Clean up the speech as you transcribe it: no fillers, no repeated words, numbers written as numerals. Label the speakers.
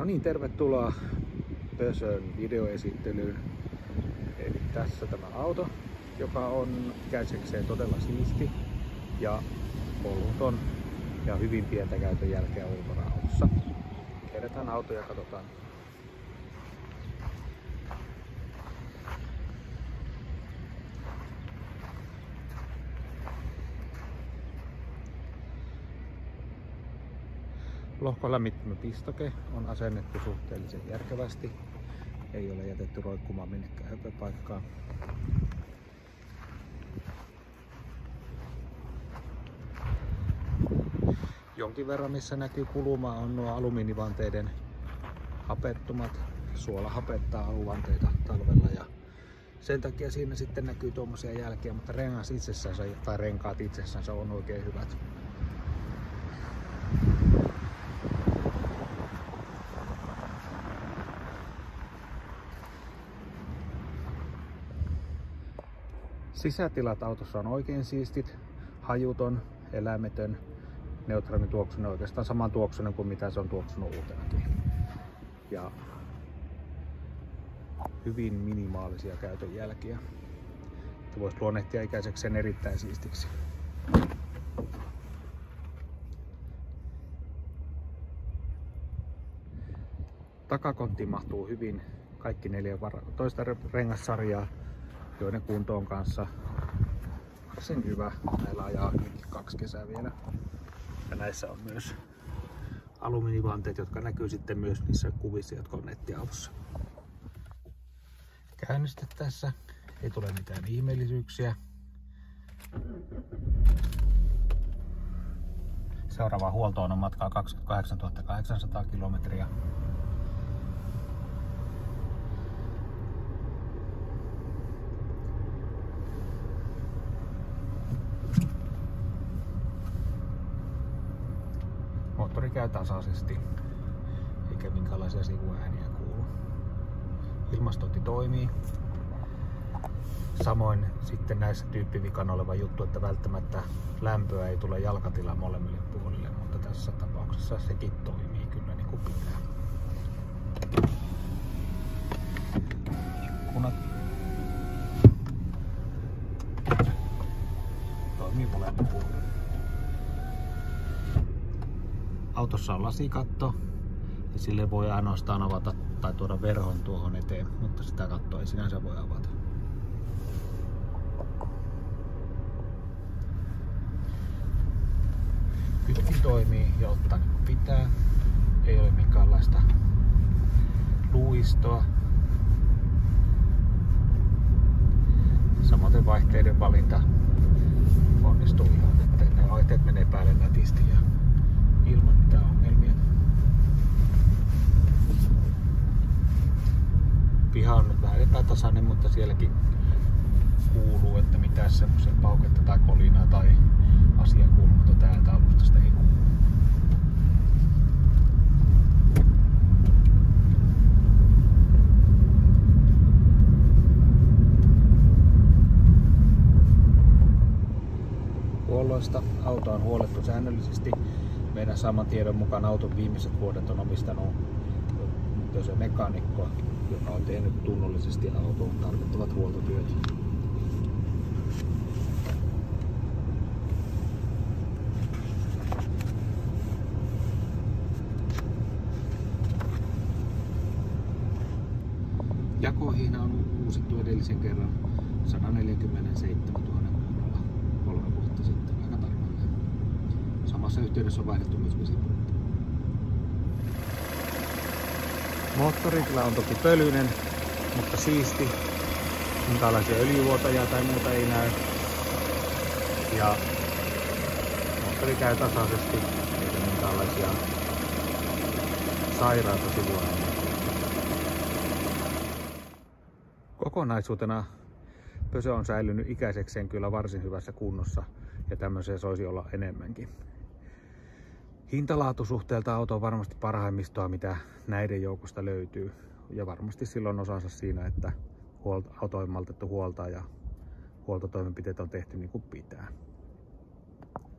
Speaker 1: No niin, tervetuloa Pösön videoesittelyyn. Eli tässä tämä auto, joka on ikäisekseen todella siisti ja polvuton ja hyvin pientä käytön jälkeä ulkona autossa. Kerätään auto ja katsotaan. Lohkolämmittämäpistoke on asennettu suhteellisen järkevästi. Ei ole jätetty roikkumaan minnekään höpöpaikkaan. Jonkin verran missä näkyy kuluma on nuo alumiinivanteiden hapettumat. Suola hapettaa aluvanteita talvella ja sen takia siinä sitten näkyy tuommoisia jälkiä, mutta rengas itsessään tai renkaat itsessään on oikein hyvät. Sisätilat autossa on oikein siistit, hajuton, eläimetön, neutraalituoksunen, oikeastaan saman tuoksunen kuin mitä se on tuoksunut uutenakin. Ja hyvin minimaalisia käytön jälkiä. Voisi luonnehtia ikäisekseen erittäin siistiksi. Takakonttiin mahtuu hyvin kaikki 4 toista rengassarjaa, joiden kunto on kanssa varsin hyvä. Näillä ajaa 2 kesää vielä. Ja näissä on myös alumiinivanteet, jotka näkyy sitten myös niissä kuvissa, jotka on nettiautossa. Käynnistettäessä ei tule mitään ihmeellisyyksiä. Seuraava huoltoon on matkaa 28 800 kilometriä. Moottori käy tasaisesti, eikä minkäänlaisia sivuääniä kuulu. Ilmastointi toimii. Samoin sitten näissä tyyppivikana oleva juttu, että välttämättä lämpöä ei tule jalkatilaan molemmille puolille, mutta tässä tapauksessa sekin toimii kyllä niin kuin pitää. Ikkunat toimii molemmin puolilla. Autossa on lasikatto ja sille voi ainoastaan avata tai tuoda verhon tuohon eteen, mutta sitä kattoa ei sinänsä voi avata. Kytkin toimii ja ottaa niin kuin pitää. Ei ole minkäänlaista luistoa. Samaten vaihteiden valinta onnistuu ihan, että ne vaihteet menee päälle nätisti ja ilman mitään ongelmia. Piha on nyt vähän epätasainen, mutta sielläkin kuuluu, että mitään semmoisia pauketta tai kolinaa tai asiaa kuuluu, mutta täältä alustasta ei kuulu. Huolloista auto on huollettu säännöllisesti. Meidän saaman tiedon mukaan auton viimeiset vuodet on omistanut Pösön mekaanikko, joka on tehnyt tunnollisesti autoon tarvittavat huoltotyöt. Jakohiina on uusittu edellisen kerran 147 000 eurolla 3 vuotta sitten aika tarkalleen. Samassa yhteydessä on vaihdettu myös vesipuolta. Moottori kyllä on toki pölyinen, mutta siisti. Minkälaisia öljyvuotajia tai muuta ei näy. Ja moottori käy tasaisesti, eikä minkäänlaisia sairaita sivuaineita. Kokonaisuutena Pösö on säilynyt ikäisekseen kyllä varsin hyvässä kunnossa ja tämmöiseen soisi olla enemmänkin. Hintalaatusuhteelta auto on varmasti parhaimmistoa, mitä näiden joukosta löytyy. Ja varmasti silloin osansa siinä, että auto on maltettu huoltaa ja huoltotoimenpiteet on tehty niin kuin pitää.